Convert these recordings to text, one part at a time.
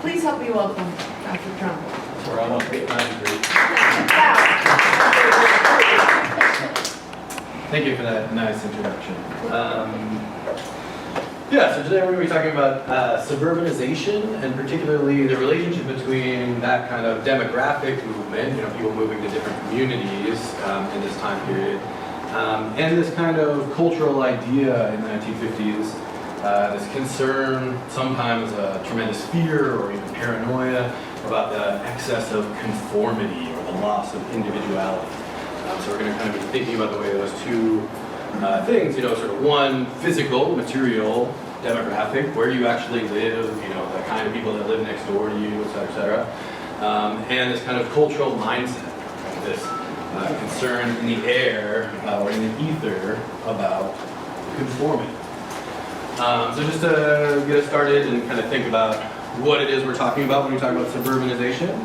Please help me welcome Dr. Trundle. We're almost 8:93. Thank you for that nice introduction. Yeah, so today we're going to be talking about suburbanization, and particularly the relationship between that kind of demographic movement, people moving to different communities in this time period, and this kind of cultural idea in the 1950s, this concern, sometimes a tremendous fear or even paranoia about the excess of conformity or the loss of individuality. So we're going to kind of be thinking about the way those two things, sort of one, physical, material, demographic, where you actually live, the kind of people that live next door to you, et cetera, and this kind of cultural mindset, this concern in the air or in the ether about conformity. So just to get us started and kind of think about what it is we're talking about when we talk about suburbanization,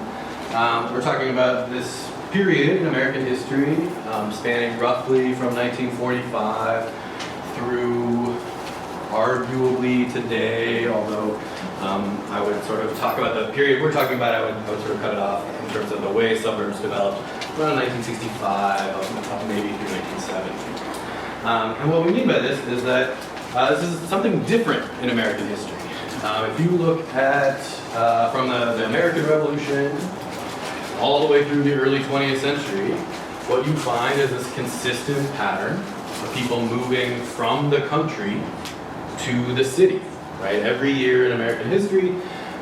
we're talking about this period in American history spanning roughly from 1945 through arguably today, although I would sort of talk about the period we're talking about, I would sort of cut it off in terms of the way suburbs developed around 1965, up maybe through 1970. And what we mean by this is that this is something different in American history. If you look at from the American Revolution all the way through the early 20th century, what you find is this consistent pattern of people moving from the country to the city, right? Every year in American history,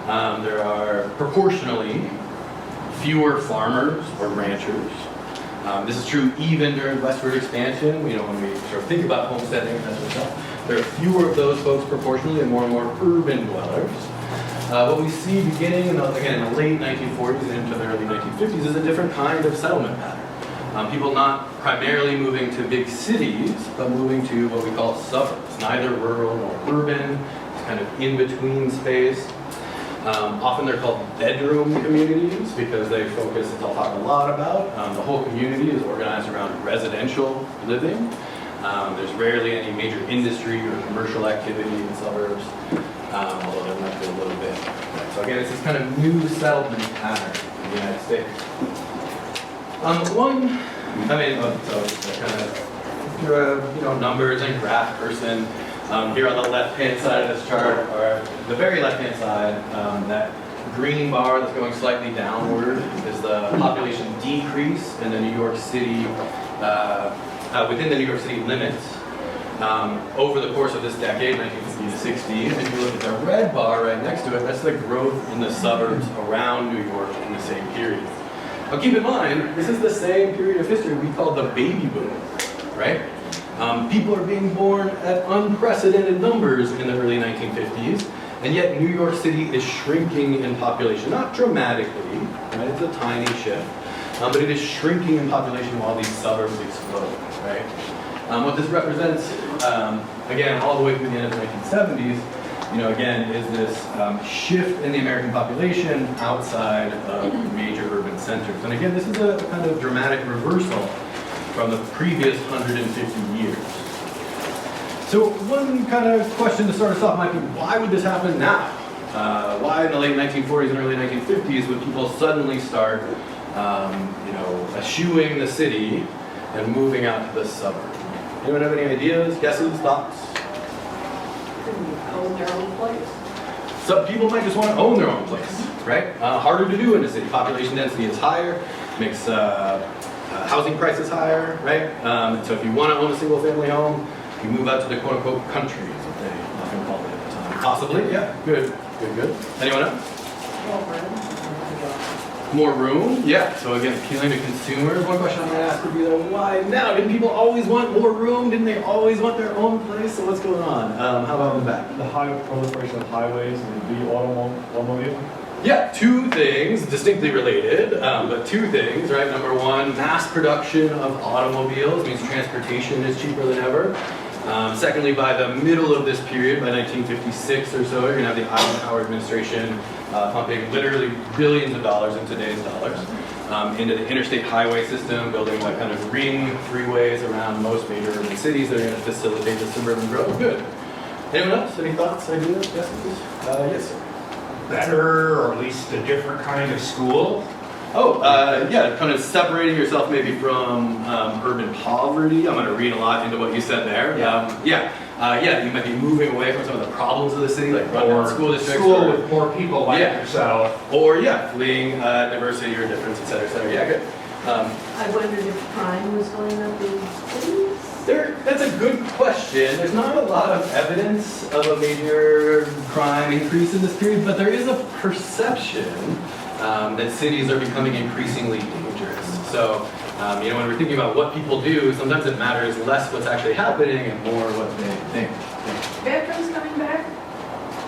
there are proportionally fewer farmers or ranchers. This is true even during westward expansion. When we sort of think about homesteading and that sort of stuff, there are fewer of those folks proportionally and more urban dwellers. What we see beginning in the late 1940s and into the early 1950s is a different kind of settlement pattern. People not primarily moving to big cities, but moving to what we call suburbs, neither rural nor urban, it's kind of in-between space. Often they're called bedroom communities because they focus, as I'll talk a lot about, the whole community is organized around residential living. There's rarely any major industry or commercial activity in suburbs, although there might be a little bit. So again, it's this kind of new settlement pattern in the United States. So kind of numbers and graph person. Here on the left-hand side of this chart, or the very left-hand side, that green bar that's going slightly downward is the population decrease in the New York City, within the New York City limits over the course of this decade, 1950 to 60s. If you look at the red bar right next to it, that's the growth in the suburbs around New York in the same period. Now keep in mind, this is the same period of history we call the baby boom, right? People are being born at unprecedented numbers in the early 1950s, and yet New York City is shrinking in population, not dramatically, right? It's a tiny shift, but it is shrinking in population while these suburbs explode, right? What this represents, again, all the way through the end of the 1970s, again, is this shift in the American population outside of major urban centers. And again, this is a kind of dramatic reversal from the previous 150 years. So one kind of question to start us off might be, why would this happen now? Why in the late 1940s and early 1950s would people suddenly start, eschewing the city and moving out to the suburbs? Anyone have any ideas, guesses, thoughts? Own their own place. Some people might just want to own their own place, right? Harder to do in a city. Population density is higher, makes housing prices higher, right? So if you want to own a single family home, you move out to the quote-unquote country, is what they often called it at the time. Possibly, yeah, good. Anyone else? More room, yeah. So again, appealing to consumers. One question I might ask would be, why now? Didn't people always want more room? Didn't they always want their own place? So what's going on? How about in the back? The high proliferation of highways and the automobile? Yeah, two things, distinctly related, but two things, right? Number one, mass production of automobiles means transportation is cheaper than ever. Secondly, by the middle of this period, by 1956 or so, you're going to have the Eisenhower administration pumping literally billions of dollars in today's dollars into the interstate highway system, building like kind of ring freeways around most major urban cities that are going to facilitate the suburban growth. Good. Anyone else? Any thoughts, ideas, guesses? Yes, sir. better or at least a different kind of school? Oh, yeah, kind of separating yourself maybe from urban poverty. I'm going to read a lot into what you said there. Yeah, you might be moving away from some of the problems of the city, like rundown school districts. School with more people like Yeah. yourself. Or, yeah, fleeing diversity or difference, et cetera, et cetera. Yeah, good. I wondered if crime was going up in cities? That's a good question. There's not a lot of evidence of a major crime increase in this period, but there is a perception that cities are becoming increasingly dangerous. So, when we're thinking about what people do, sometimes it matters less what's actually happening and more what they think. Veterans coming back?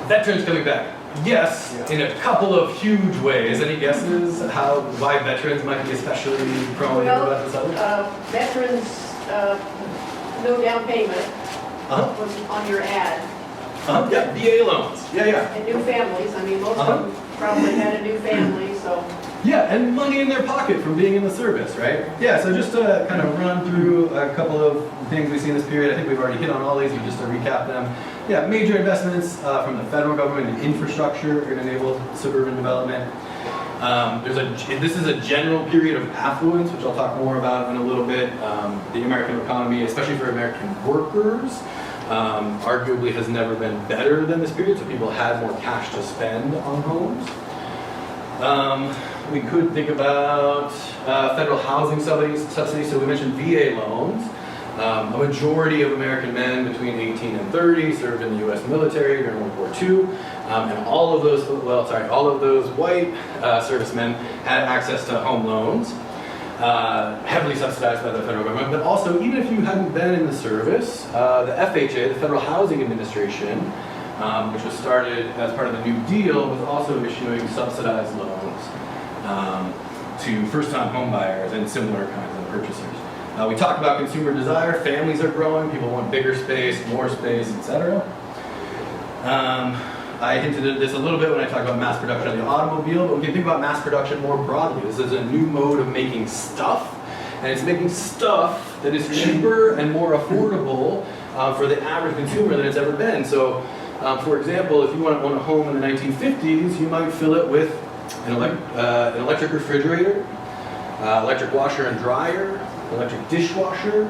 Veterans coming back. Yes, in a couple of huge ways. Any guesses why veterans might be especially prone to go back to suburbs? Veterans, no down payment was on your ad. Yeah, VA loans. Yeah. And new families, I mean, most of them probably had a new family, so. Yeah, and money in their pocket from being in the service, right? Yeah, so just to kind of run through a couple of things we see in this period, I think we've already hit on all these, but just to recap them. Yeah, major investments from the federal government in infrastructure are going to enable suburban development. This is a general period of affluence, which I'll talk more about in a little bit. The American economy, especially for American workers, arguably has never been better than this period, so people had more cash to spend on homes. We could think about federal housing subsidies. So we mentioned VA loans. A majority of American men between 18 and 30 served in the U.S. military during World War II, and all of those white servicemen had access to home loans, heavily subsidized by the federal government. But also, even if you hadn't been in the service, the FHA, the Federal Housing Administration, which was started as part of the New Deal, was also issuing subsidized loans to first-time home buyers and similar kinds of purchasers. We talked about consumer desire. Families are growing. People want bigger space, more space, etc. I hinted at this a little bit when I talked about mass production of the automobile, but we can think about mass production more broadly. This is a new mode of making stuff, and it's making stuff that is cheaper and more affordable for the average consumer than it's ever been. So, for example, if you want to own a home in the 1950s, you might fill it with an electric refrigerator, electric washer and dryer, electric dishwasher.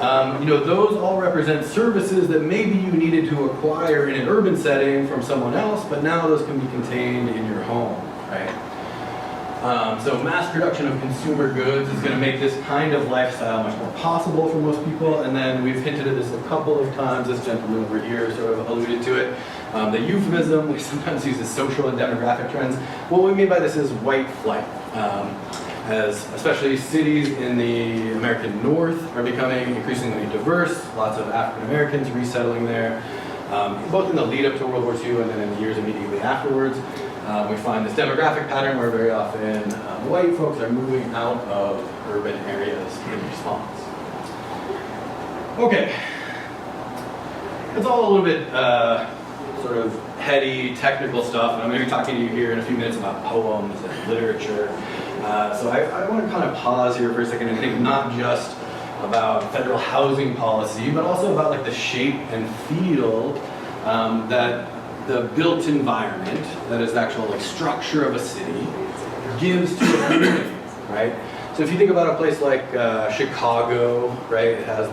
Those all represent services that maybe you needed to acquire in an urban setting from someone else, but now those can be contained in your home, right? So mass production of consumer goods is going to make this kind of lifestyle much more possible for most people. And then we've hinted at this a couple of times. This gentleman over here sort of alluded to it. The euphemism we sometimes use is social and demographic trends. What we mean by this is white flight. As especially cities in the American North are becoming increasingly diverse, lots of African Americans resettling there, both in the lead up to World War II and then in the years immediately afterwards. We find this demographic pattern where very often white folks are moving out of urban areas in response. Okay, it's all a little bit sort of heady, technical stuff, and I'm going to be talking to you here in a few minutes about poems and literature. So I want to kind of pause here for a second and think not just about federal housing policy, but also about like the shape and feel that the built environment, that is the actual like structure of a city, gives to a community, right? So if you think about a place like Chicago, right, it has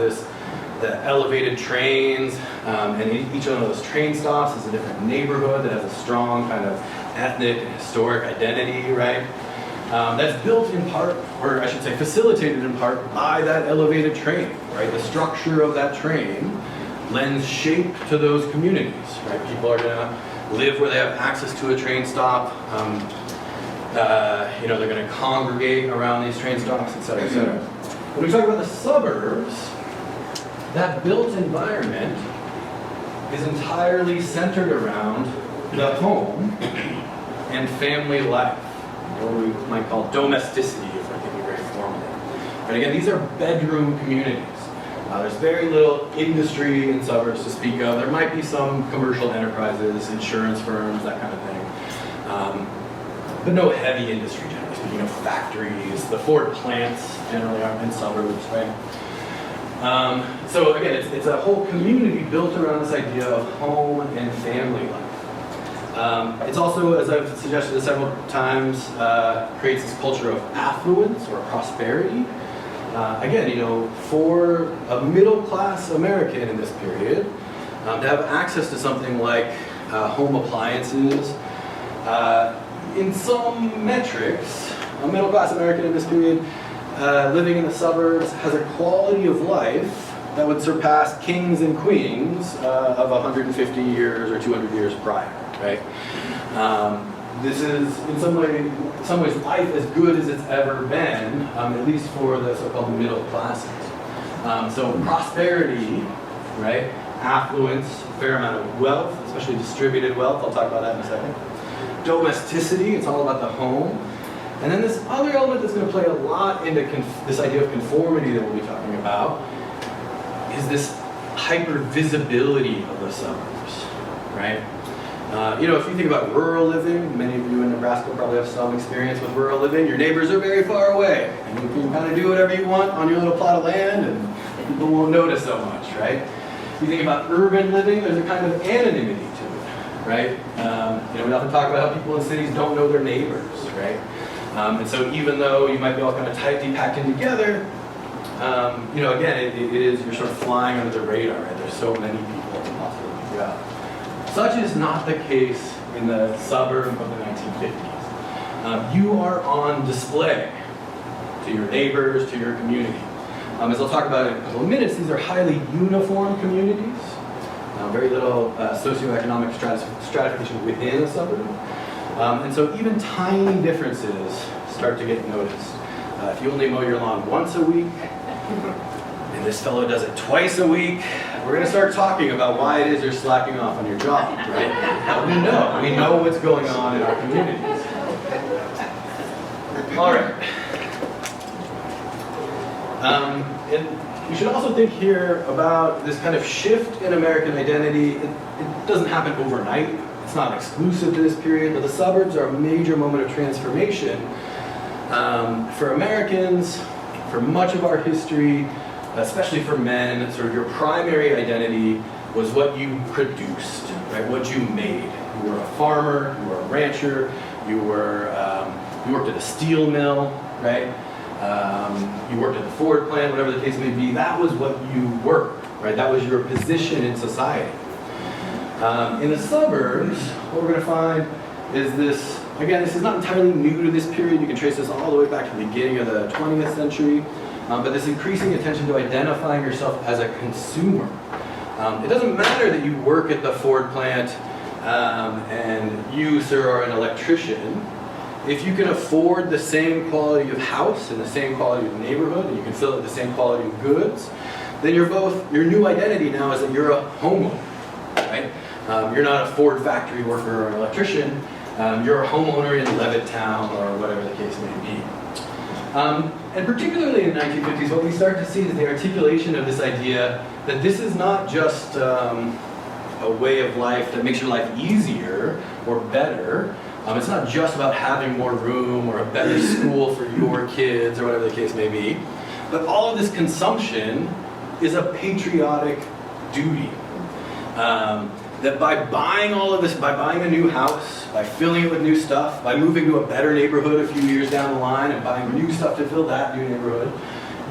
the elevated trains, and each one of those train stops is a different neighborhood that has a strong kind of ethnic and historic identity, right? That's built in part, or I should say facilitated in part, by that elevated train, right? The structure of that train lends shape to those communities, right? People are going to live where they have access to a train stop. They're going to congregate around these train stops, et cetera, et cetera. When we talk about the suburbs, that built environment is entirely centered around the home and family life, or what we might call domesticity, if we're thinking very formally. But again, these are bedroom communities. There's very little industry in suburbs to speak of. There might be some commercial enterprises, insurance firms, that kind of thing. But no heavy industry, generally speaking, factories. The Ford plants generally aren't in suburbs, right? So again, it's a whole community built around this idea of home and family life. It's also, as I've suggested several times, creates this culture of affluence or prosperity. Again, you know, for a middle-class American in this period, to have access to something like home appliances, in some metrics, a middle-class American in this period living in the suburbs has a quality of life that would surpass kings and queens of 150 years or 200 years prior, right? This is, in some ways, life as good as it's ever been, at least for the so-called middle classes. So prosperity, right? Affluence, a fair amount of wealth, especially distributed wealth. I'll talk about that in a second. Domesticity, it's all about the home. And then this other element that's going to play a lot into this idea of conformity that we'll be talking about is this hyper-visibility of the suburbs, right? You know, if you think about rural living, many of you in Nebraska probably have some experience with rural living. Your neighbors are very far away, and you can kind of do whatever you want on your little plot of land, and people won't notice so much, right? If you think about urban living, there's a kind of anonymity to it, right? You know, we often talk about how people in cities don't know their neighbors, right? And so even though you might be all kind of tightly packed in together, you know, again, it is, you're sort of flying under the radar, right? There's so many people to possibly figure out. Such is not the case in the suburb of the 1950s. You are on display to your neighbors, to your community. As I'll talk about in a couple of minutes, these are highly uniform communities. Very little socioeconomic stratification within a suburb. And so even tiny differences start to get noticed. If you only mow your lawn once a week, and this fellow does it twice a week, we're going to start talking about why it is you're slacking off on your job, right? We know what's going on in our communities. All right. And you should also think here about this kind of shift in American identity. It doesn't happen overnight. It's not exclusive to this period, but the suburbs are a major moment of transformation. For Americans, for much of our history, especially for men, sort of your primary identity was what you produced, right? What you made. You were a farmer, you were a rancher, you worked at a steel mill, right? You worked at the Ford plant, whatever the case may be. That was what you were, right? That was your position in society. In the suburbs, what we're going to find is this, again, this is not entirely new to this period. You can trace this all the way back to the beginning of the 20th century. But this increasing attention to identifying yourself as a consumer. It doesn't matter that you work at the Ford plant and you, sir, are an electrician. If you can afford the same quality of house and the same quality of neighborhood, and you can fill it with the same quality of goods, then your new identity now is that you're a homeowner, right? You're not a Ford factory worker or an electrician. You're a homeowner in Levittown or whatever the case may be. And particularly in the 1950s, what we start to see is the articulation of this idea that this is not just a way of life that makes your life easier or better. It's not just about having more room or a better school for your kids or whatever the case may be. But all of this consumption is a patriotic duty. That by buying all of this, by buying a new house, by filling it with new stuff, by moving to a better neighborhood a few years down the line and buying new stuff to fill that new neighborhood,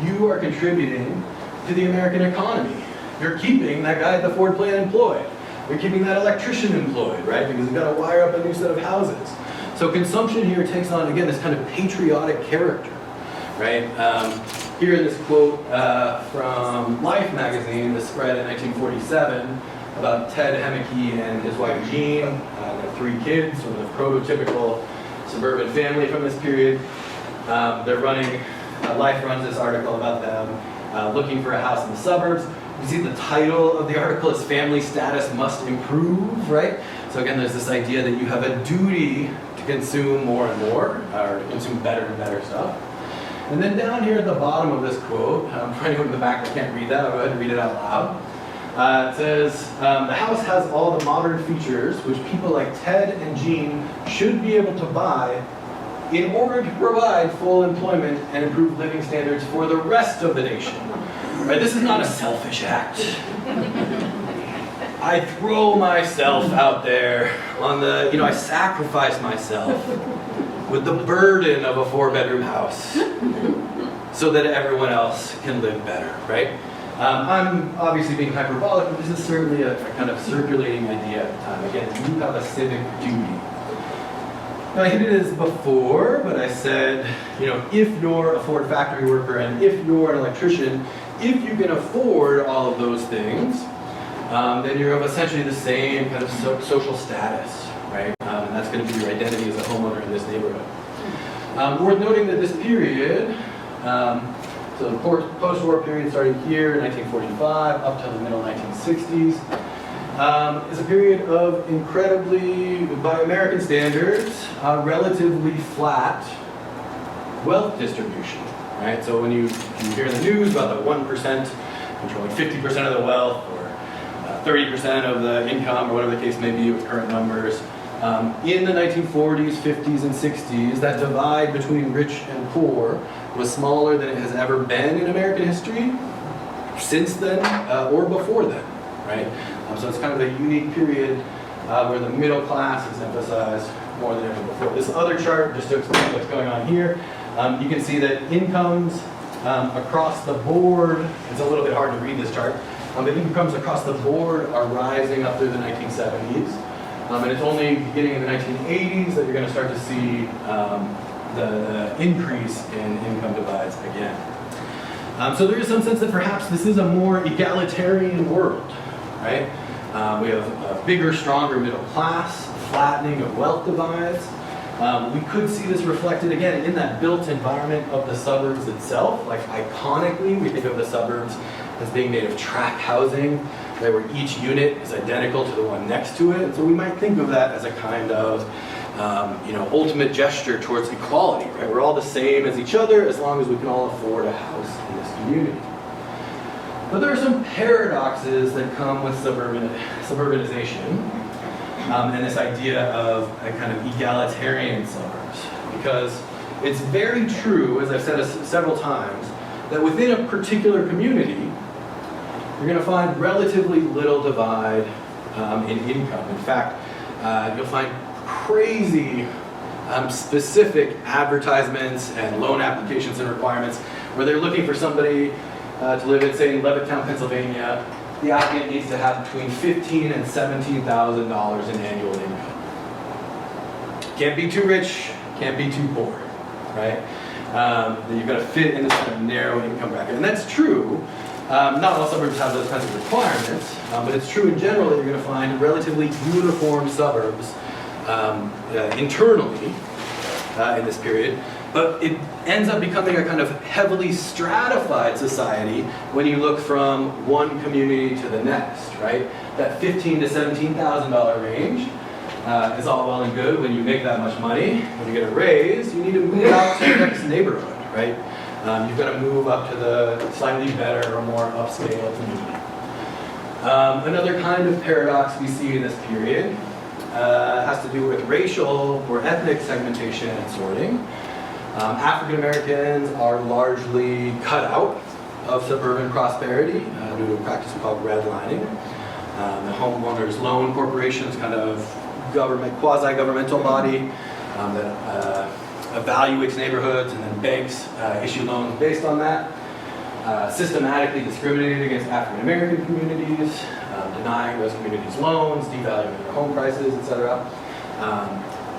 you are contributing to the American economy. You're keeping that guy at the Ford plant employed. You're keeping that electrician employed, right? Because he's got to wire up a new set of houses. So consumption here takes on, again, this kind of patriotic character, right? Here in this quote from Life magazine, this spread in 1947, about Ted Hemeke and his wife Jean. They have 3 kids, sort of the prototypical suburban family from this period. They're running, Life runs this article about them looking for a house in the suburbs. You see the title of the article is Family Status Must Improve, right? So again, there's this idea that you have a duty to consume more and more, or to consume better and better stuff. And then down here at the bottom of this quote, for anyone in the back that can't read that, I'll go ahead and read it out loud. It says, the house has all the modern features which people like Ted and Jean should be able to buy in order to provide full employment and improve living standards for the rest of the nation. Right? This is not a selfish act. I throw myself out there on the, I sacrifice myself with the burden of a 4-bedroom house so that everyone else can live better, right? I'm obviously being hyperbolic, but this is certainly a kind of circulating idea at the time. Again, you have a civic duty. Now, I hinted this before, but I said, if you're a Ford factory worker and if you're an electrician, if you can afford all of those things, then you're of essentially the same kind of social status, right? And that's going to be your identity as a homeowner in this neighborhood. Worth noting that this period, so the post-war period starting here in 1945 up till the middle 1960s, is a period of incredibly, by American standards, relatively flat wealth distribution, right? So when you hear in the news about the 1% controlling 50% of the wealth, or 30% of the income, or whatever the case may be with current numbers, in the 1940s, 50s, and 60s, that divide between rich and poor was smaller than it has ever been in American history since then or before then, right? So it's kind of a unique period where the middle class is emphasized more than ever before. This other chart, just to explain what's going on here, you can see that incomes across the board, it's a little bit hard to read this chart, but incomes across the board are rising up through the 1970s. And it's only beginning in the 1980s that you're going to start to see the increase in income divides again. So there is some sense that perhaps this is a more egalitarian world, right? We have a bigger, stronger middle class, flattening of wealth divides. We could see this reflected again in that built environment of the suburbs itself. Like iconically, we think of the suburbs as being made of tract housing, right, where each unit is identical to the one next to it. And so we might think of that as a kind of ultimate gesture towards equality, right? We're all the same as each other as long as we can all afford a house in this community. But there are some paradoxes that come with suburbanization and this idea of a kind of egalitarian suburbs. Because it's very true, as I've said several times, that within a particular community, you're going to find relatively little divide in income. In fact, you'll find crazy specific advertisements and loan applications and requirements where they're looking for somebody to live in, say, in Levittown, Pennsylvania. The applicant needs to have between $15,000 and $17,000 in annual income. Can't be too rich, can't be too poor, right? You've got to fit in this kind of narrow income bracket. And that's true. Not all suburbs have those kinds of requirements, but it's true in general that you're going to find relatively uniform suburbs internally in this period. But it ends up becoming a kind of heavily stratified society when you look from one community to the next, right? That $15,000 to $17,000 range is all well and good when you make that much money. When you get a raise, you need to move out to the next neighborhood, right? You've got to move up to the slightly better or more upscale community. Another kind of paradox we see in this period has to do with racial or ethnic segmentation and sorting. African Americans are largely cut out of suburban prosperity due to a practice called redlining. The Homeowners Loan Corporation is kind of quasi-governmental body that evaluates neighborhoods and then banks issue loans based on that. Systematically discriminating against African American communities, denying those communities loans, devaluing their home prices, etc.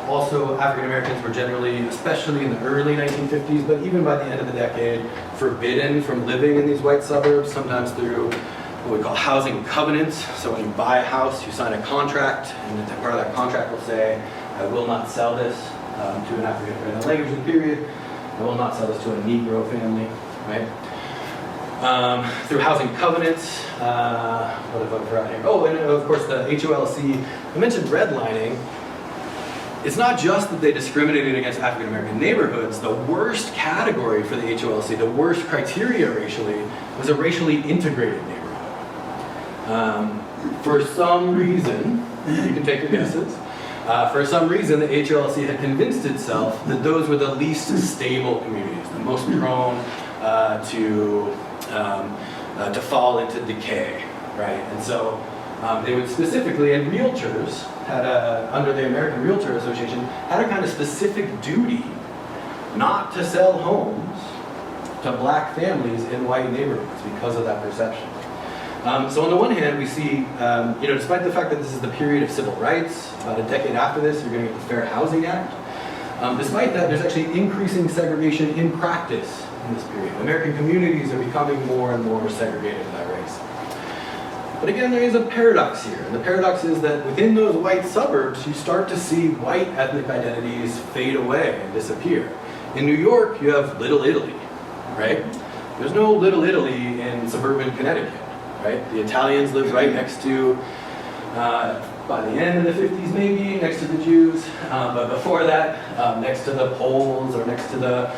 Also, African Americans were generally, especially in the early 1950s, but even by the end of the decade, forbidden from living in these white suburbs, sometimes through what we call housing covenants. So when you buy a house, you sign a contract, and part of that contract will say, I will not sell this to an African American. The language of the period, I will not sell this to a Negro family, right? Through housing covenants, what have I forgotten here? Oh, and of course the HOLC, I mentioned redlining. It's not just that they discriminated against African American neighborhoods. The worst category for the HOLC, the worst criteria racially, was a racially integrated neighborhood. For some reason, you can take your guesses, for some reason the HOLC had convinced itself that those were the least stable communities, the most prone to fall into decay, right? And so They would specifically, and realtors had under the American Realtor Association, had a kind of specific duty not to sell homes to black families in white neighborhoods because of that perception. So on the one hand, we see, despite the fact that this is the period of civil rights, about a decade after this, you're going to get the Fair Housing Act. Despite that, there's actually increasing segregation in practice in this period. American communities are becoming more and more segregated by race. But again, there is a paradox here. And the paradox is that within those white suburbs, you start to see white ethnic identities fade away and disappear. In New York, you have Little Italy, right? There's no Little Italy in suburban Connecticut, right? The Italians lived right next to, by the end of the 50s maybe, next to the Jews. But before that, next to the Poles or next to the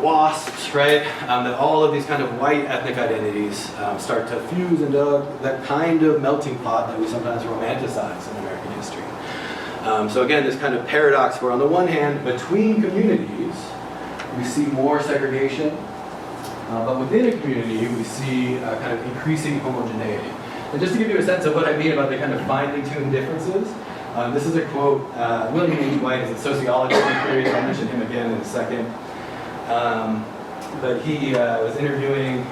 WASPs, right? That all of these kind of white ethnic identities start to fuse into that kind of melting pot that we sometimes romanticize in American history. So again, this kind of paradox where on the one hand, between communities, we see more segregation, but within a community, we see kind of increasing homogeneity. And just to give you a sense of what I mean about the kind of finely tuned differences, this is a quote. William H. White is a sociologist in the period. I'll mention him again in a second. But he was interviewing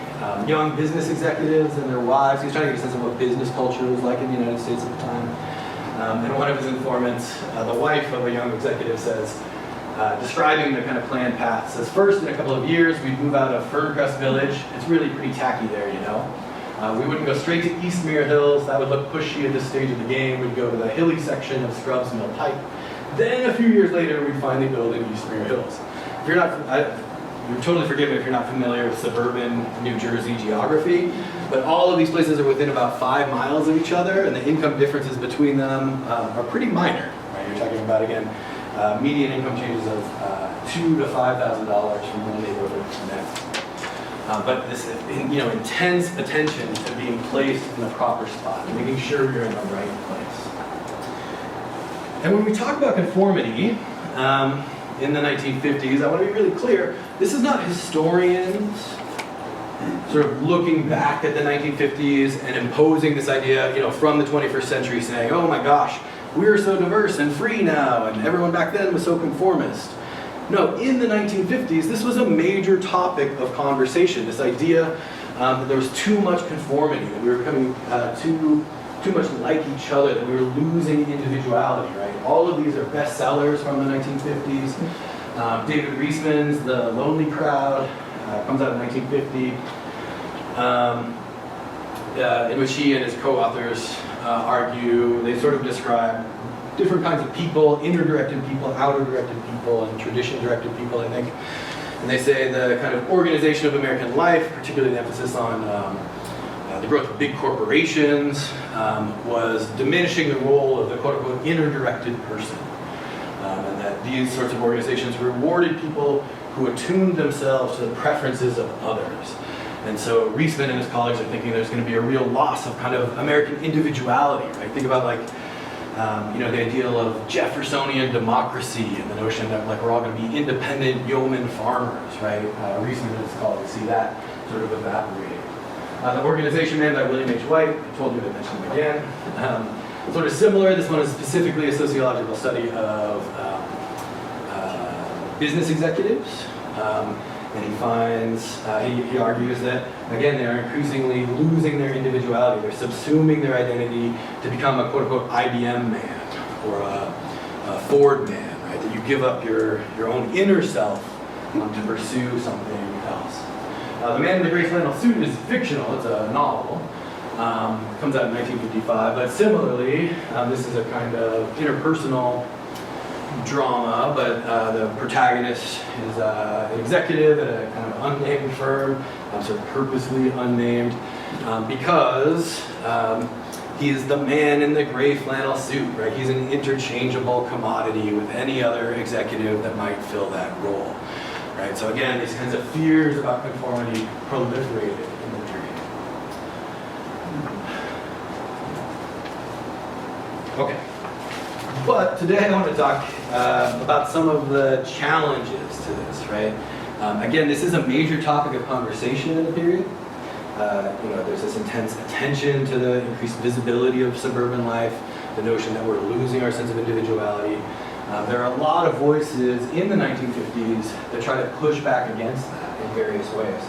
young business executives and their wives. He was trying to get a sense of what business culture was like in the United States at the time. And one of his informants, the wife of a young executive, says, describing the kind of planned path, says, first, in a couple of years, we'd move out of Ferncrest Village. It's really pretty tacky there, you know. We wouldn't go straight to Eastmere Hills. That would look pushy at this stage of the game. We'd go to the hilly section of Scrubs Mill Pike. Then a few years later, we'd finally build in Eastmere Hills. If you're not, you're totally forgiven if you're not familiar with suburban New Jersey geography, but all of these places are within about 5 miles of each other, and the income differences between them are pretty minor. Right? You're talking about, again, median income changes of $2,000 to $5,000 from one neighborhood to the next. But this, intense attention to being placed in the proper spot, making sure you're in the right place. And when we talk about conformity, in the 1950s, I want to be really clear, this is not historians sort of looking back at the 1950s and imposing this idea, from the 21st century saying, oh my gosh, we're so diverse and free now, and everyone back then was so conformist. No, in the 1950s, this was a major topic of conversation, this idea that there was too much conformity, that we were becoming too much like each other, that we were losing individuality, right? All of these are bestsellers from the 1950s. David Reisman's The Lonely Crowd comes out in 1950, in which he and his co-authors argue, they sort of describe different kinds of people, inner-directed people, outer-directed people, and tradition-directed people, I think. And they say the kind of organization of American life, particularly the emphasis on the growth of big corporations, was diminishing the role of the quote-unquote inner-directed person. And that these sorts of organizations rewarded people who attuned themselves to the preferences of others. And so Reisman and his colleagues are thinking there's going to be a real loss of kind of American individuality, right? Think about like, the ideal of Jeffersonian democracy and the notion that like we're all going to be independent yeoman farmers, right? Reisman and his colleagues see that sort of evaporating. The Organization Man by William H. White, I told you to mention him again. Sort of similar, this one is specifically a sociological study of business executives. And he finds, he argues that, again, they're increasingly losing their individuality. They're subsuming their identity to become a quote-unquote IBM man or a Ford man, right? That you give up your own inner self to pursue something else. The Man in the Gray Flannel Suit is fictional. It's a novel. It comes out in 1955. But similarly, this is a kind of interpersonal drama, but the protagonist is an executive at a kind of unnamed firm, sort of purposely unnamed, because he is the man in the gray flannel suit, right? He's an interchangeable commodity with any other executive that might fill that role, right? So again, these kinds of fears about conformity proliferated in the period. Okay. But today I want to talk about some of the challenges to this, right? Again, this is a major topic of conversation in the period. There's this intense attention to the increased visibility of suburban life, the notion that we're losing our sense of individuality. There are a lot of voices in the 1950s that try to push back against that in various ways.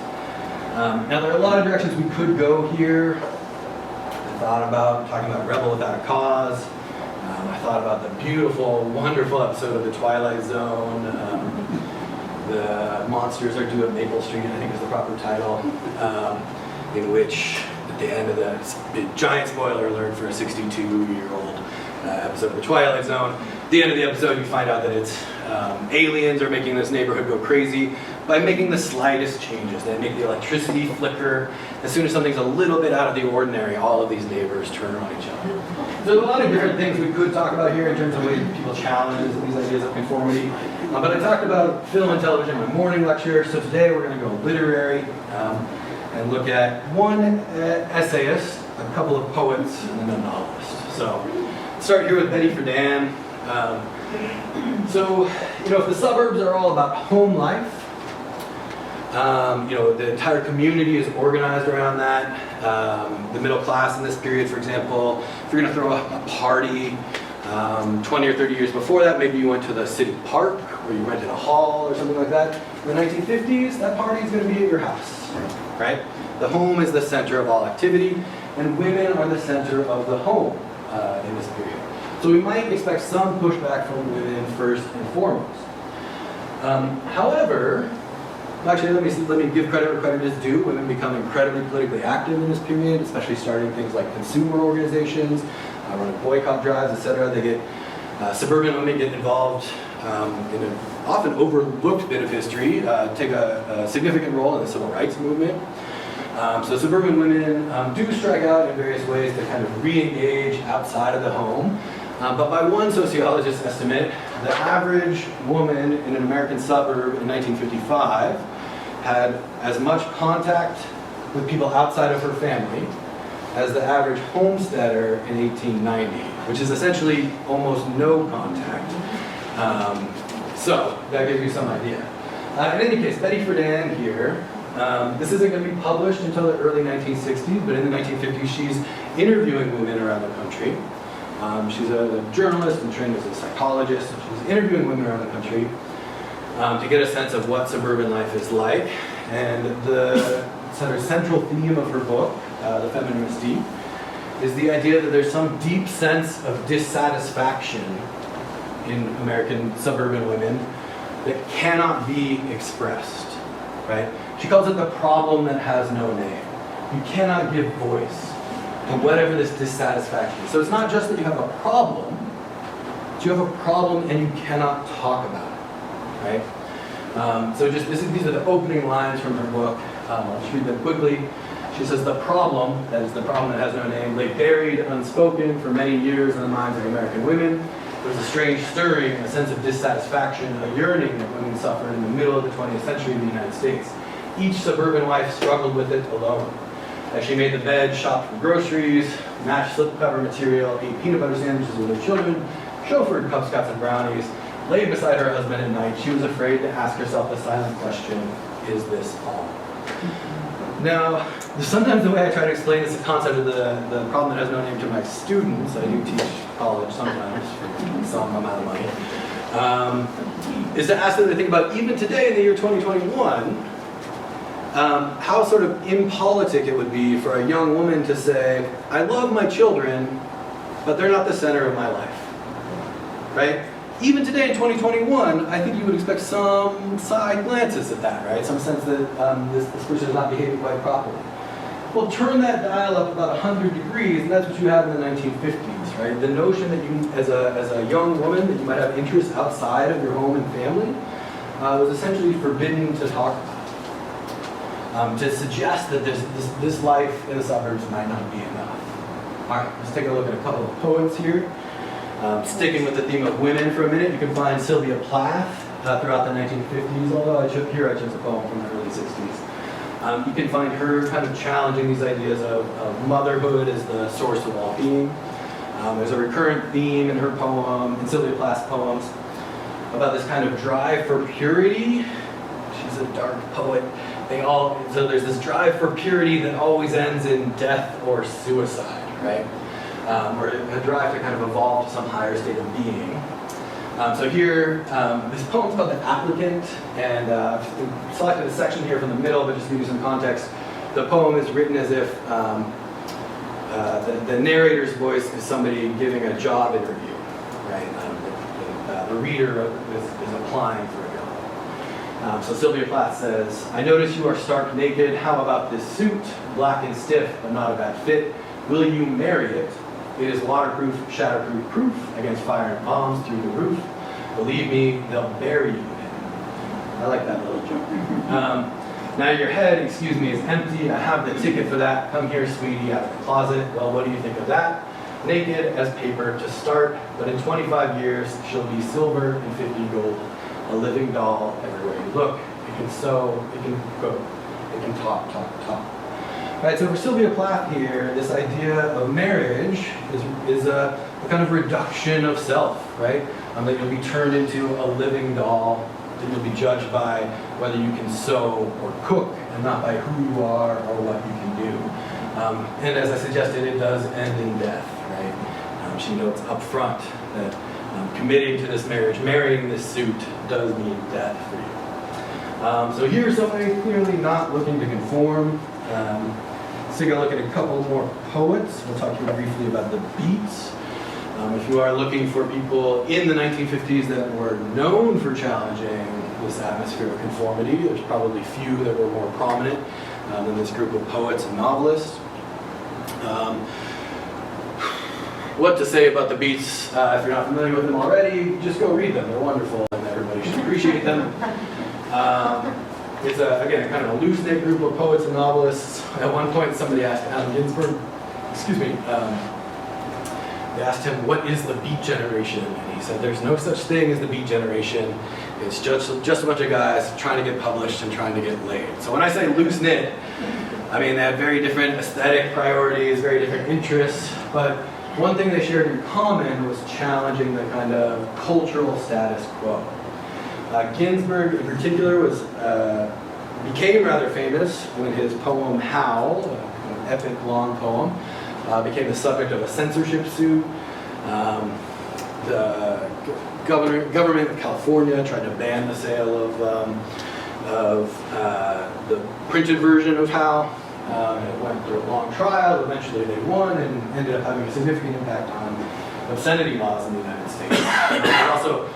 Now, there are a lot of directions we could go here. I thought about talking about Rebel Without a Cause. I thought about the beautiful, wonderful episode of The Twilight Zone. The Monsters Are Due at Maple Street, I think is the proper title, in which, at the end of the giant spoiler alert for a 62-year-old episode of The Twilight Zone, at the end of the episode you find out that it's aliens are making this neighborhood go crazy by making the slightest changes. They make the electricity flicker. As soon as something's a little bit out of the ordinary, all of these neighbors turn on each other. There's a lot of different things we could talk about here in terms of ways people challenge these ideas of conformity. But I talked about film and television in my morning lecture, so today we're going to go literary and look at one essayist, a couple of poets, and then a novelist. So let's start here with Betty Friedan. If the suburbs are all about home life, the entire community is organized around that. The middle class in this period, for example, if you're going to throw a party 20 or 30 years before that, maybe you went to the city park or you rented a hall or something like that. In the 1950s, that party is going to be at your house, right? The home is the center of all activity, and women are the center of the home in this period. So we might expect some pushback from women first and foremost. However, actually, let me give credit where credit is due. Women become incredibly politically active in this period, especially starting things like consumer organizations, running boycott drives, etc. They get suburban women get involved in an often overlooked bit of history, take a significant role in the civil rights movement. So suburban women do strike out in various ways to kind of re-engage outside of the home. But by one sociologist's estimate, the average woman in an American suburb in 1955 had as much contact with people outside of her family as the average homesteader in 1890, which is essentially almost no contact. So that gives you some idea. In any case, Betty Friedan here, this isn't going to be published until the early 1960s, but in the 1950s she's interviewing women around the country. She's a journalist and trained as a psychologist. She's interviewing women around the country to get a sense of what suburban life is like. And the sort of central theme of her book, The Feminist Deep, is the idea that there's some deep sense of dissatisfaction in American suburban women that cannot be expressed, right? She calls it the problem that has no name. You cannot give voice to whatever this dissatisfaction is. So it's not just that you have a problem, but you have a problem and you cannot talk about it, right? These are the opening lines from her book. I'll just read them quickly. She says, the problem, that is the problem that has no name, lay buried, unspoken for many years in the minds of American women. There was a strange stirring, a sense of dissatisfaction, a yearning that women suffered in the middle of the 20th century in the United States. Each suburban wife struggled with it alone. As she made the bed, shopped for groceries, matched slipcover material, ate peanut butter sandwiches with her children, chauffeured Cub Scouts and brownies, laid beside her husband at night, she was afraid to ask herself the silent question, is this all? Now, sometimes the way I try to explain this concept of the problem that has no name to my students, I do teach college sometimes for some amount of money, is to ask them to think about, even today in the year 2021, how sort of impolitic it would be for a young woman to say, I love my children, but they're not the center of my life, right? Even today in 2021, I think you would expect some side glances at that, right? Some sense that this person is not behaving quite properly. Well, turn that dial up about 100 degrees, and that's what you have in the 1950s, right? The notion that you, as a young woman, that you might have interests outside of your home and family was essentially forbidden to talk about. To suggest that this life in the suburbs might not be enough. All right, let's take a look at a couple of poets here. Sticking with the theme of women for a minute, you can find Sylvia Plath throughout the 1950s, although I chose a poem from the early 60s. You can find her kind of challenging these ideas of motherhood as the source of all being. There's a recurrent theme in her poem, in Sylvia Plath's poems, about this kind of drive for purity. She's a dark poet. so there's this drive for purity that always ends in death or suicide, right? Or a drive to kind of evolve to some higher state of being. So here, this poem's called The Applicant, and I've selected a section here from the middle, but just to give you some context, the poem is written as if the narrator's voice is somebody giving a job interview, right? The reader is applying for a job. So Sylvia Plath says, "I notice you are stark naked. How about this suit? Black and stiff, but not a bad fit. Will you marry it? It is waterproof, shatterproof, proof against fire and bombs through the roof. Believe me, they'll bury you in it." I like that little joke. Now your head, excuse me, is empty. I have the ticket for that. Come here, sweetie, out of the closet. Well, what do you think of that? Naked as paper to start, but in 25 years, she'll be silver and 50 gold. A living doll everywhere you look. It can sew, it can cook, it can talk. Right, so for Sylvia Plath here, this idea of marriage is a kind of reduction of self, right? That you'll be turned into a living doll, that you'll be judged by whether you can sew or cook, and not by who you are or what you can do. And as I suggested, it does end in death, right? She notes up front that committing to this marriage, marrying this suit, does mean death for you. So here's somebody clearly not looking to conform. Let's take a look at a couple more poets. We'll talk here briefly about the Beats. If you are looking for people in the 1950s that were known for challenging this atmosphere of conformity, there's probably few that were more prominent than this group of poets and novelists. What to say about the Beats? If you're not familiar with them already, just go read them. They're wonderful and everybody should appreciate them. It's, again, a kind of a loose-knit group of poets and novelists. At one point, somebody asked Allen Ginsberg, they asked him, what is the Beat generation? And he said, there's no such thing as the Beat generation. It's just a bunch of guys trying to get published and trying to get laid. So when I say loose-knit, I mean they had very different aesthetic priorities, very different interests, but one thing they shared in common was challenging the kind of cultural status quo. Ginsberg, in particular, became rather famous when his poem "Howl," an epic long poem, became the subject of a censorship suit. The government of California tried to ban the sale of the printed version of "Howl." It went through a long trial. Eventually, they won and ended up having a significant impact on obscenity laws in the United States. It also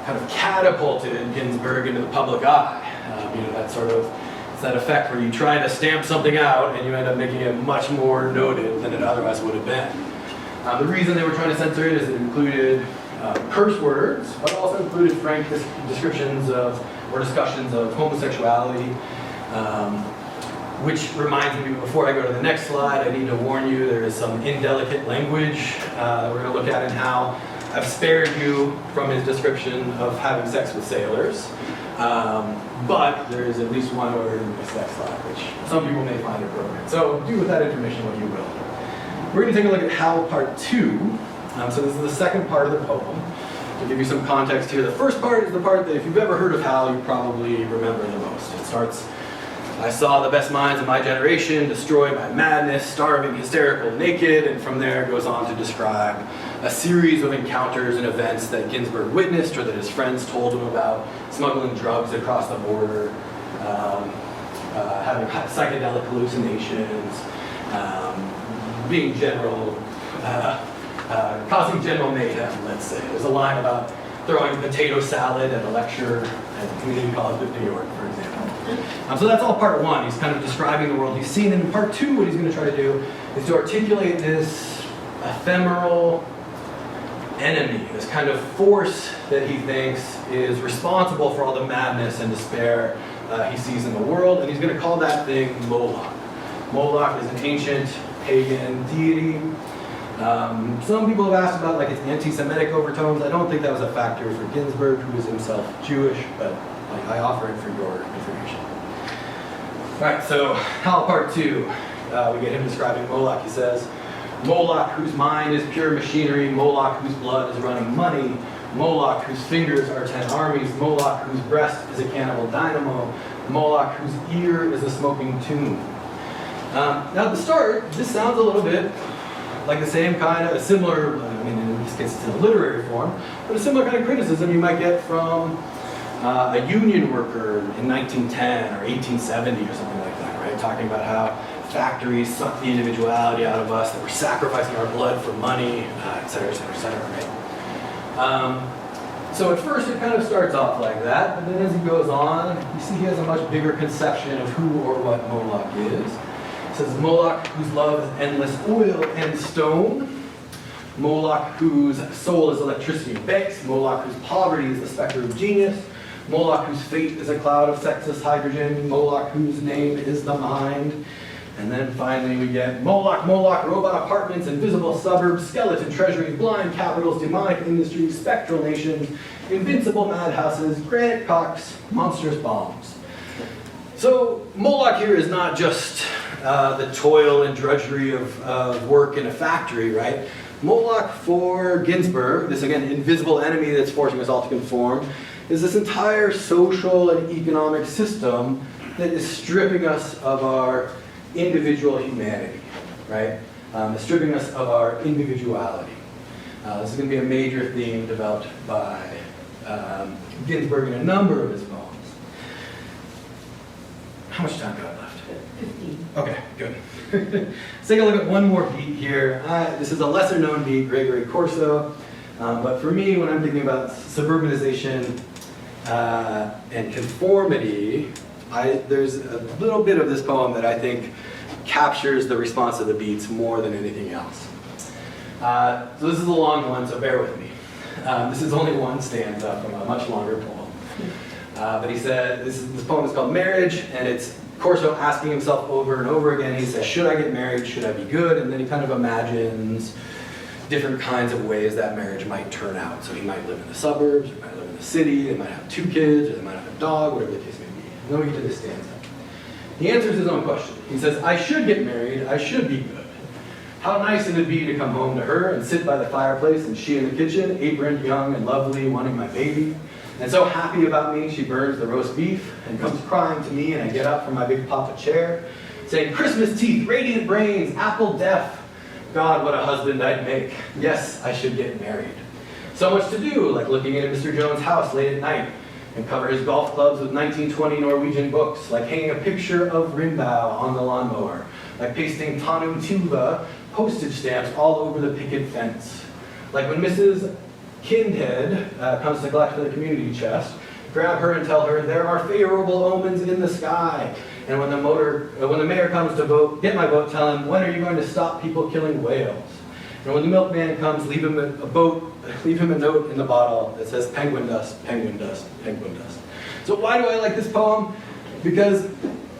kind of catapulted Ginsberg into the public eye. That sort of, it's that effect where you try to stamp something out and you end up making it much more noted than it otherwise would have been. The reason they were trying to censor it is it included curse words, but also included frank descriptions of, or discussions of homosexuality, which reminds me, before I go to the next slide, I need to warn you, there is some indelicate language that we're going to look at in how I've spared you from his description of having sex with sailors, but there is at least one word in this next slide, which some people may find appropriate. So do with that information what you will. We're going to take a look at Howl Part 2. So this is the second part of the poem. To give you some context here, the first part is the part that if you've ever heard of Howl, you probably remember the most. It starts, I saw the best minds of my generation destroyed by madness, starving, hysterical, naked, and from there it goes on to describe a series of encounters and events that Ginsberg witnessed or that his friends told him about, smuggling drugs across the border, having psychedelic hallucinations, being causing general mayhem, let's say. There's a line about throwing potato salad at a lecture at the Community College of New York, for example. So that's all part one. He's kind of describing the world he's seen. And in part two, what he's going to try to do is to articulate this ephemeral enemy, this kind of force that he thinks is responsible for all the madness and despair he sees in the world. And he's going to call that thing Moloch. Moloch is an ancient pagan deity. Some people have asked about like its anti-Semitic overtones. I don't think that was a factor for Ginsberg, who is himself Jewish, but I offer it for your information. All right, so Howl Part 2, we get him describing Moloch. He says, Moloch, whose mind is pure machinery, Moloch, whose blood is running money, Moloch, whose fingers are 10 armies, Moloch, whose breast is a cannibal dynamo, Moloch whose ear is a smoking tune. Now at the start, this sounds a little bit like the same kind of, a similar, I mean in this case it's in a literary form, but a similar kind of criticism you might get from a union worker in 1910 or 1870 or something like that, right? Talking about how factories suck the individuality out of us, that we're sacrificing our blood for money, et cetera, right? So at first it kind of starts off like that, but then as he goes on, you see he has a much bigger conception of who or what Moloch is. It says, Moloch whose love is endless oil and stone, Moloch whose soul is electricity and banks, Moloch whose poverty is the specter of genius, Moloch whose fate is a cloud of sexless hydrogen, Moloch whose name is the mind. And then finally we get Moloch, Moloch, robot apartments, invisible suburbs, skeleton treasuries, blind capitals, demonic industries, spectral nations, invincible madhouses, granite cocks, monstrous bombs. So Moloch here is not just the toil and drudgery of work in a factory, right? Moloch for Ginsberg, this again invisible enemy that's forcing us all to conform, is this entire social and economic system that is stripping us of our individual humanity, right? Stripping us of our individuality. This is going to be a major theme developed by Ginsberg in a number of his poems. How much time do I have left? 15. Okay, good. Let's take a look at one more beat here. This is a lesser known beat, Gregory Corso. But for me, when I'm thinking about suburbanization and conformity, there's a little bit of this poem that I think captures the response of the beats more than anything else. So this is a long one, so bear with me. This is only one stanza from a much longer poem. But he said, this poem is called Marriage, and it's Corso asking himself over and over again. He says, should I get married? Should I be good? And then he kind of imagines different kinds of ways that marriage might turn out. So he might live in the suburbs, or he might live in the city, they might have 2 kids, or they might have a dog, whatever the case may be. And then we get to this stanza. He answers his own question. He says, I should get married, I should be good. How nice it would be to come home to her and sit by the fireplace and she in the kitchen, aproned, young and lovely, wanting my baby. And so happy about me, she burns the roast beef and comes crying to me, and I get up from my big papa chair, saying, Christmas teeth, radiant brains, apple deaf. God, what a husband I'd make. Yes, I should get married. So much to do, like looking at Mr. Jones' house late at night, and cover his golf clubs with 1920 Norwegian books, like hanging a picture of Rimbaud on the lawnmower, like pasting Tanu Tuva postage stamps all over the picket fence. Like when Mrs. Kindhead comes to collect for the community chest, grab her and tell her there are favorable omens in the sky. And when the mayor comes to vote, get my vote, tell him, when are you going to stop people killing whales? And when the milkman comes, leave him a note in the bottle that says penguin dust, penguin dust, penguin dust. So why do I like this poem? Because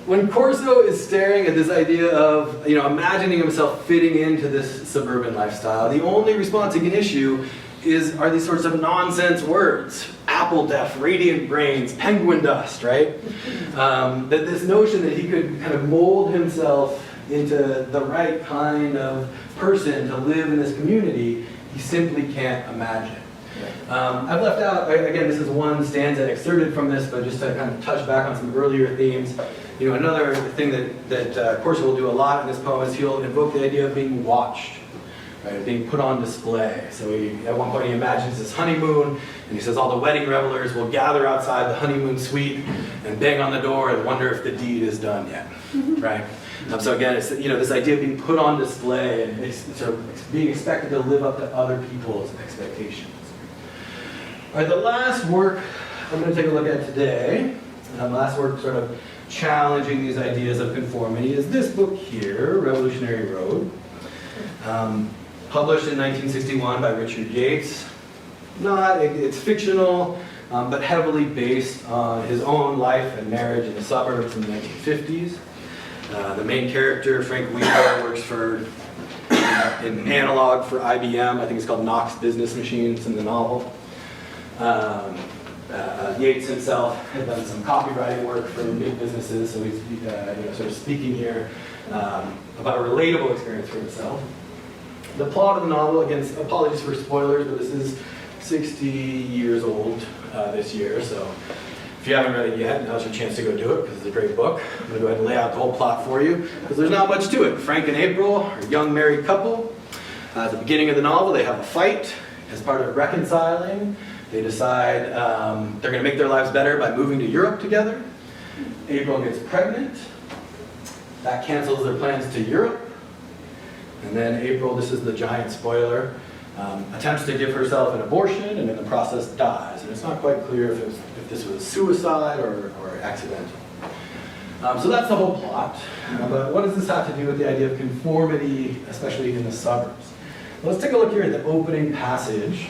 when Corso is staring at this idea of, imagining himself fitting into this suburban lifestyle, the only response he can issue are these sorts of nonsense words. Apple deaf, radiant brains, penguin dust, right? That this notion that he could kind of mold himself into the right kind of person to live in this community, he simply can't imagine. I've left out, again, this is one stanza excerpted from this, but just to kind of touch back on some earlier themes. Another thing that Corso will do a lot in this poem is he'll invoke the idea of being watched. Right, being put on display. So at one point he imagines his honeymoon, and he says all the wedding revelers will gather outside the honeymoon suite and bang on the door and wonder if the deed is done yet, right? So again, it's this idea of being put on display and sort of being expected to live up to other people's expectations. All right, the last work I'm going to take a look at today, the last work sort of challenging these ideas of conformity, is this book here, Revolutionary Road. Published in 1961 by Richard Yates. It's fictional, but heavily based on his own life and marriage in the suburbs in the 1950s. The main character, Frank Weaver, works for an analog for IBM. I think it's called Knox Business Machines in the novel. Yates himself had done some copywriting work for big businesses, so he's sort of speaking here about a relatable experience for himself. The plot of the novel, again, apologies for spoilers, but this is 60 years old this year, so If you haven't read it yet, now's your chance to go do it because it's a great book. I'm going to go ahead and lay out the whole plot for you because there's not much to it. Frank and April are a young married couple. At the beginning of the novel, they have a fight. As part of reconciling, they decide they're going to make their lives better by moving to Europe together. April gets pregnant. That cancels their plans to Europe. And then April, this is the giant spoiler, attempts to give herself an abortion and in the process dies. And it's not quite clear if this was suicide or accidental. So that's the whole plot. But what does this have to do with the idea of conformity, especially in the suburbs? Well, let's take a look here at the opening passage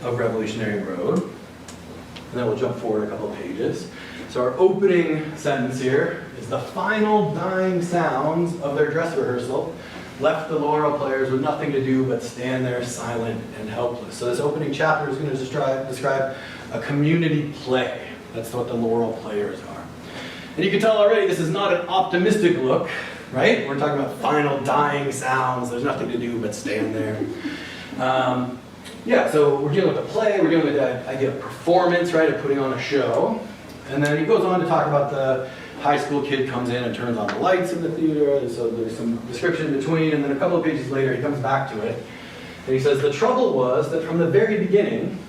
of Revolutionary Road. And then we'll jump forward a couple of pages. So our opening sentence here is the final dying sounds of their dress rehearsal left the Laurel players with nothing to do but stand there silent and helpless. So this opening chapter is going to describe a community play. That's what the Laurel players are. And you can tell already this is not an optimistic look, right? We're talking about final dying sounds. There's nothing to do but stand there. Yeah, so we're dealing with a play. We're dealing with the idea of performance, right, of putting on a show. And then he goes on to talk about the high school kid comes in and turns on the lights in the theater, and so there's some description in between, and then a couple of pages later he comes back to it, and he says, the trouble was that from the very beginning,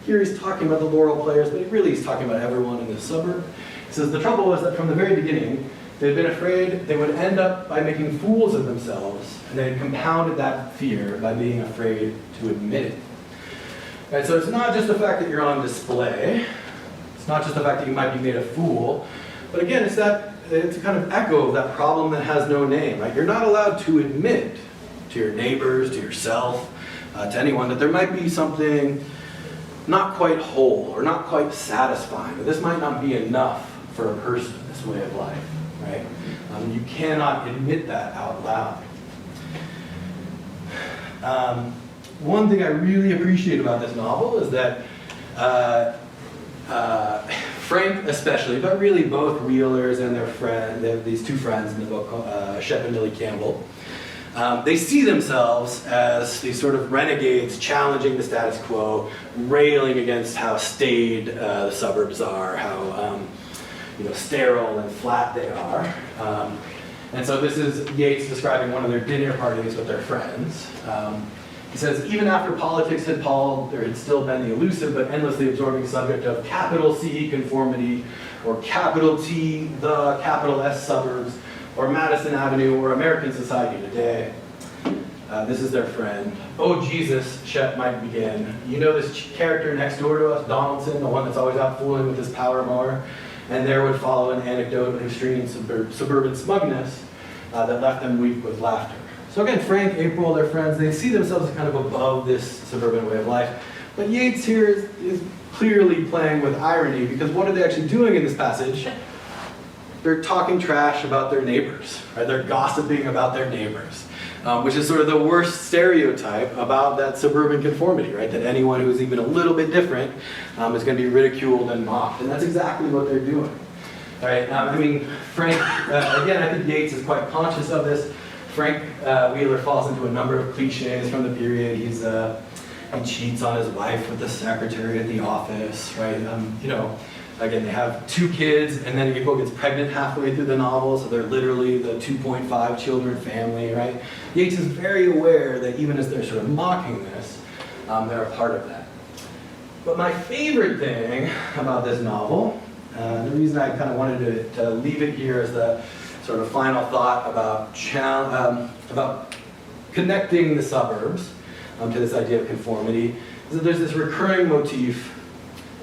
here he's talking about the Laurel players, but really he's talking about everyone in the suburb. He says, the trouble was that from the very beginning, they'd been afraid they would end up by making fools of themselves, and they had compounded that fear by being afraid to admit it. And so it's not just the fact that you're on display, it's not just the fact that you might be made a fool, but again, it's a kind of echo of that problem that has no name, right? You're not allowed to admit to your neighbors, to yourself, to anyone that there might be something not quite whole or not quite satisfying. Or this might not be enough for a person, this way of life, right? You cannot admit that out loud. One thing I really appreciate about this novel is that Frank especially, but really both Wheelers and their friend, these two friends in the book, Shep and Millie Campbell, they see themselves as these sort of renegades challenging the status quo, railing against how staid the suburbs are, how sterile and flat they are. And so this is Yates describing one of their dinner parties with their friends. He says, even after politics had palled, there had still been the elusive but endlessly absorbing subject of capital C conformity, or capital T, the capital S suburbs, or Madison Avenue, or American society today. This is their friend. Oh, Jesus, Shep might begin. You know this character next door to us, Donaldson, the one that's always out fooling with his power mower? And there would follow an anecdote of extreme suburban smugness that left them weak with laughter. So again, Frank, April, their friends, they see themselves as kind of above this suburban way of life. But Yates here is clearly playing with irony, because what are they actually doing in this passage? They're talking trash about their neighbors, right? They're gossiping about their neighbors, which is sort of the worst stereotype about that suburban conformity, right? That anyone who's even a little bit different is going to be ridiculed and mocked, and that's exactly what they're doing. All right, Frank, again, I think Yates is quite conscious of this. Frank Wheeler falls into a number of cliches from the period. He cheats on his wife with the secretary at the office, right? Again, they have two kids, and then April gets pregnant halfway through the novel, so they're literally the 2.5 children family, right? Yates is very aware that even as they're sort of mocking this, they're a part of that. But my favorite thing about this novel, the reason I kind of wanted to leave it here as the sort of final thought about connecting the suburbs to this idea of conformity, is that there's this recurring motif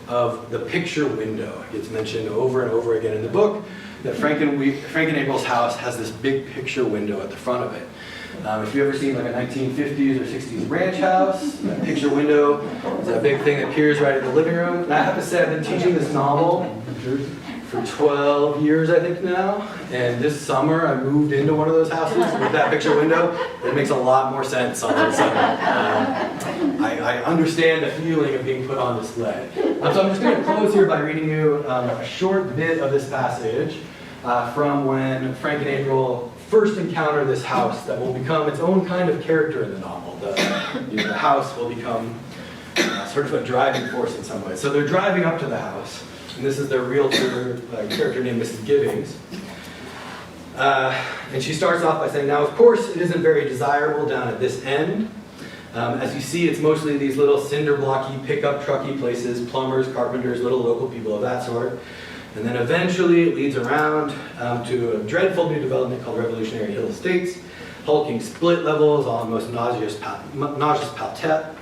of the picture window. It gets mentioned over and over again in the book, that Frank and April's house has this big picture window at the front of it. If you've ever seen like a 1950s or 60s ranch house, that picture window is a big thing that appears right in the living room. And I have to say, I've been teaching this novel for 12 years, I think now, and this summer I moved into one of those houses with that picture window. It makes a lot more sense all of a sudden. I understand the feeling of being put on display. So I'm just going to close here by reading you a short bit of this passage from when Frank and April first encounter this house that will become its own kind of character in the novel. The house will become sort of a driving force in some ways. So they're driving up to the house. and this is their realtor character named Mrs. Gibbings. And she starts off by saying, now of course it isn't very desirable down at this end. As you see, it's mostly these little cinder blocky, pickup trucky places, plumbers, carpenters, little local people of that sort. And then eventually it leads around to a dreadful new development called Revolutionary Hill Estates, hulking split levels, almost nauseous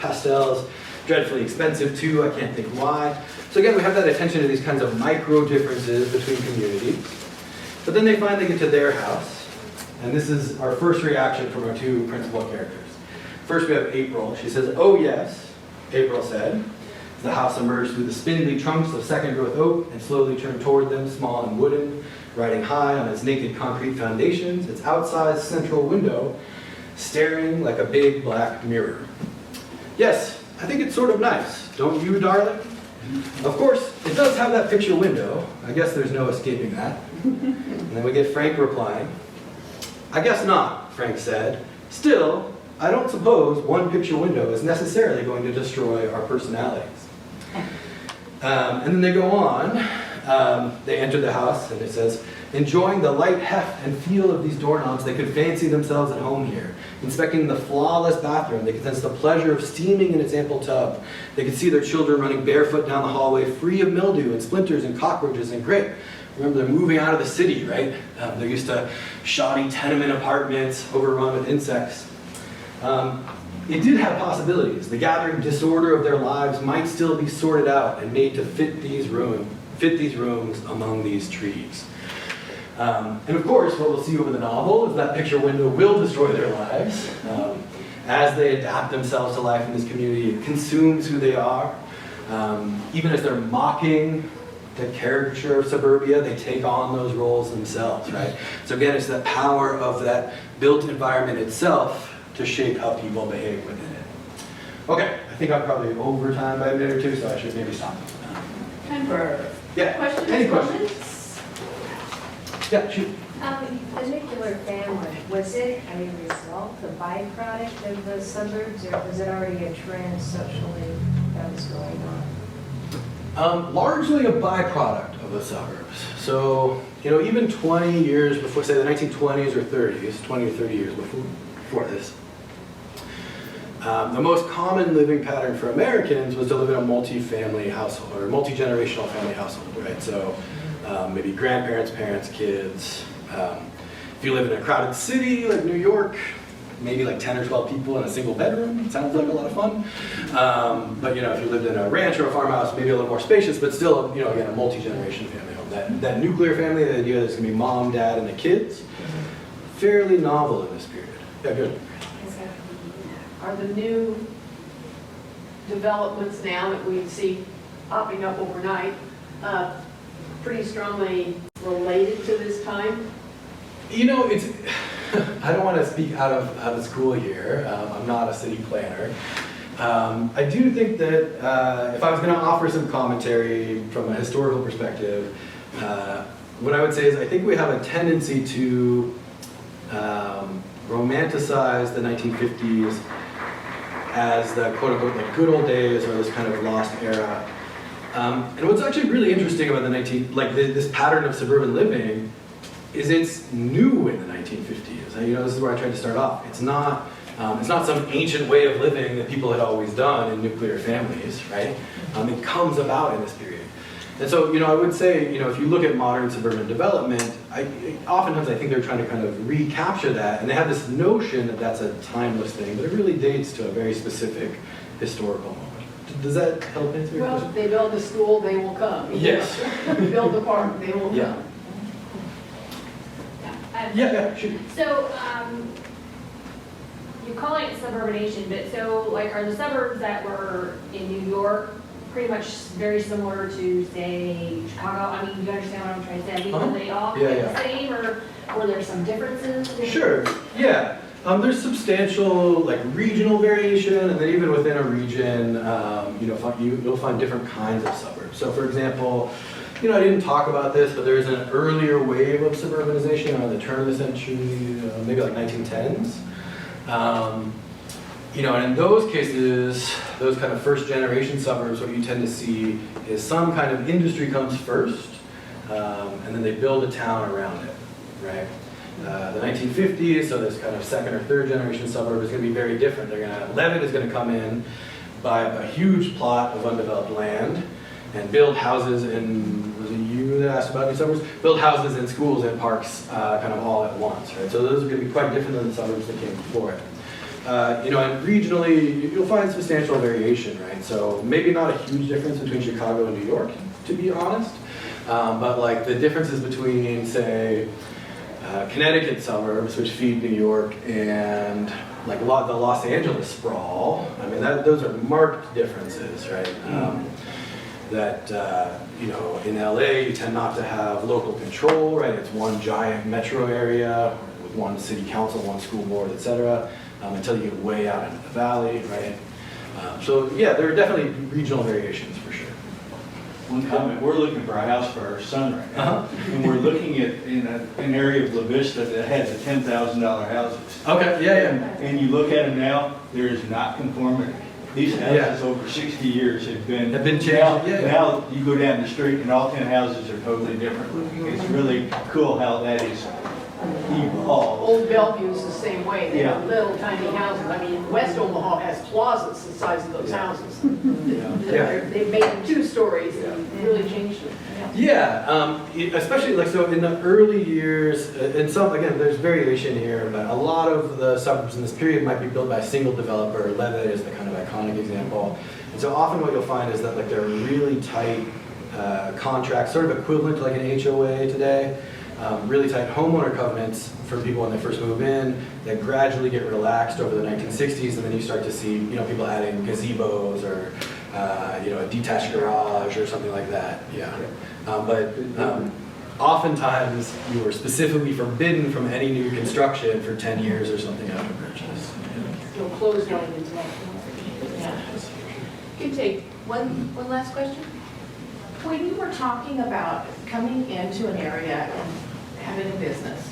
pastels, dreadfully expensive too, I can't think why. So again, we have that attention to these kinds of micro differences between communities. But then they finally get to their house, and this is our first reaction from our two principal characters. First we have April. She says, "Oh yes," April said. The house emerged through the spindly trunks of second-growth oak and slowly turned toward them, small and wooden, riding high on its naked concrete foundations, its outsized central window staring like a big black mirror. "Yes, I think it's sort of nice, don't you, darling?" Of course, it does have that picture window. I guess there's no escaping that. And then we get Frank replying. "I guess not," Frank said. "Still, I don't suppose one picture window is necessarily going to destroy our personalities." And then they go on. They enter the house, and it says, "Enjoying the light heft and feel of these doorknobs, they could fancy themselves at home here. Inspecting the flawless bathroom, they could sense the pleasure of steaming in its ample tub. They could see their children running barefoot down the hallway, free of mildew and splinters and cockroaches and grit." Remember, they're moving out of the city, right? They're used to shoddy tenement apartments overrun with insects. It did have possibilities. The gathering disorder of their lives might still be sorted out and made to fit these rooms among these trees. And of course, what we'll see over the novel is that picture window will destroy their lives. As they adapt themselves to life in this community, it consumes who they are. Even as they're mocking the caricature of suburbia, they take on those roles themselves, right? So again, it's the power of that built environment itself to shape how people behave within it. Okay, I think I'm probably over time by a minute or two, so I should maybe stop. Time for questions? Any questions? Comments? Yeah, shoot. The nuclear family, was it a result, a byproduct of the suburbs, or was it already a trend socially that was going on? Largely a byproduct of the suburbs. So, even 20 years before, say the 1920s or 30s, 20 or 30 years before this, the most common living pattern for Americans was to live in a multi-family household, or multi-generational family household, right? So maybe grandparents, parents, kids. If you live in a crowded city like New York, maybe like 10 or 12 people in a single bedroom. It sounds like a lot of fun. But if you lived in a ranch or a farmhouse, maybe a little more spacious, but still, again, a multi-generation family home. That nuclear family, the idea that it's going to be mom, dad, and the kids, fairly novel in this period. Yeah, good. Are the new developments now that we see popping up overnight pretty strongly related to this time? It's. I don't want to speak out of school here. I'm not a city planner. I do think that if I was going to offer some commentary from a historical perspective, what I would say is I think we have a tendency to romanticize the 1950s as the quote-unquote like good old days or this kind of lost era. And what's actually really interesting about this pattern of suburban living is it's new in the 1950s. This is where I tried to start off. It's not some ancient way of living that people had always done in nuclear families, right? It comes about in this period. And so, I would say, if you look at modern suburban development, oftentimes I think they're trying to kind of recapture that, and they have this notion that that's a timeless thing, but it really dates to a very specific historical moment. Does that help answer your question? Well, they build a school, they will come. Yes. Build a park, they will come. Yeah. Yeah, sure. So, you're calling it suburbanation, but so, are the suburbs that were in New York pretty much very similar to, say, Chicago? I mean, you understand what I'm trying to say? Were they all the same, or were there some differences? Sure, yeah. There's substantial regional variation, and then even within a region, you'll find different kinds of suburbs. So for example, I didn't talk about this, but there's an earlier wave of suburbanization around the turn of the century, maybe like 1910s. And in those cases, those kind of first generation suburbs, what you tend to see is some kind of industry comes first, and then they build a town around it, right? The 1950s, so this kind of second or third generation suburb is going to be very different. Levitt is going to come in, buy a huge plot of undeveloped land, and build houses in, was it you that asked about these suburbs? Build houses and schools and parks kind of all at once, right? So those are going to be quite different than the suburbs that came before it. And regionally, you'll find substantial variation, right? So maybe not a huge difference between Chicago and New York, to be honest. But like the differences between, say, Connecticut suburbs, which feed New York, and like the Los Angeles sprawl, I mean, those are marked differences, right? In LA, you tend not to have local control, right? It's one giant metro area with one city council, one school board, et cetera, until you get way out into the valley, right? So yeah, there are definitely regional variations for sure. One comment, we're looking for a house for our son right now, and we're looking at in an area of La Vista that has the $10,000 houses. Okay, yeah. And you look at them now, there is not conformity. These houses over 60 years have been changed. Now you go down the street and all 10 houses are totally different looking. It's really cool how that is evolved. Old Bellevue is the same way. They have Yeah. little tiny houses. I mean, West Omaha has closets the size of those houses. They've made them 2 stories and really changed them. Yeah, especially like so in the early years, and again, there's variation here, but a lot of the suburbs in this period might be built by a single developer. Levitt is the kind of iconic example. And so often what you'll find is that like there are really tight contracts, sort of equivalent to like an HOA today. Really tight homeowner covenants for people when they first move in that gradually get relaxed over the 1960s, and then you start to see people adding gazebos or a detached garage or something like that. But oftentimes you were specifically forbidden from any new construction for 10 years or something after purchase. No closed going into that. You can take one last question. When you were talking about coming into an area and having a business,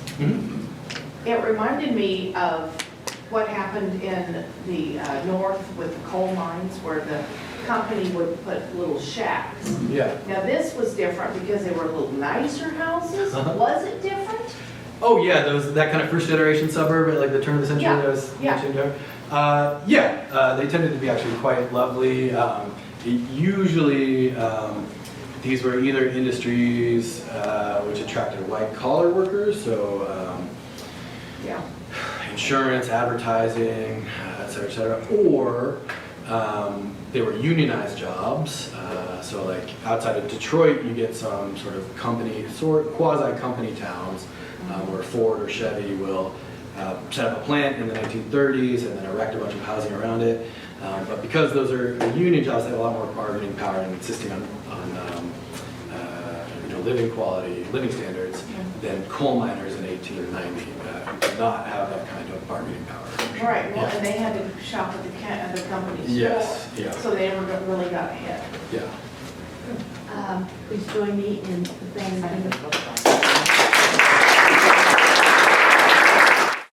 it reminded me of what happened in the north with the coal mines, where the company would put little shacks. Yeah. Now this was different because they were little nicer houses. Was it different? Oh yeah, that kind of first generation suburb at like the turn of the century that I was mentioning there. They tended to be actually quite lovely. Usually these were either industries which attracted white collar workers, so insurance, advertising, et cetera, or they were unionized jobs. So like outside of Detroit, you get some sort of quasi-company towns where Ford or Chevy will set up a plant in the 1930s and then erect a bunch of housing around it. But because those are union jobs, they have a lot more bargaining power and insisting on living standards than coal miners in 1890 who did not have that kind of bargaining power. Right. Well, and they had to shop at the company's Yes. store, Yeah. so they never really got ahead. Yeah. Please join me in thanking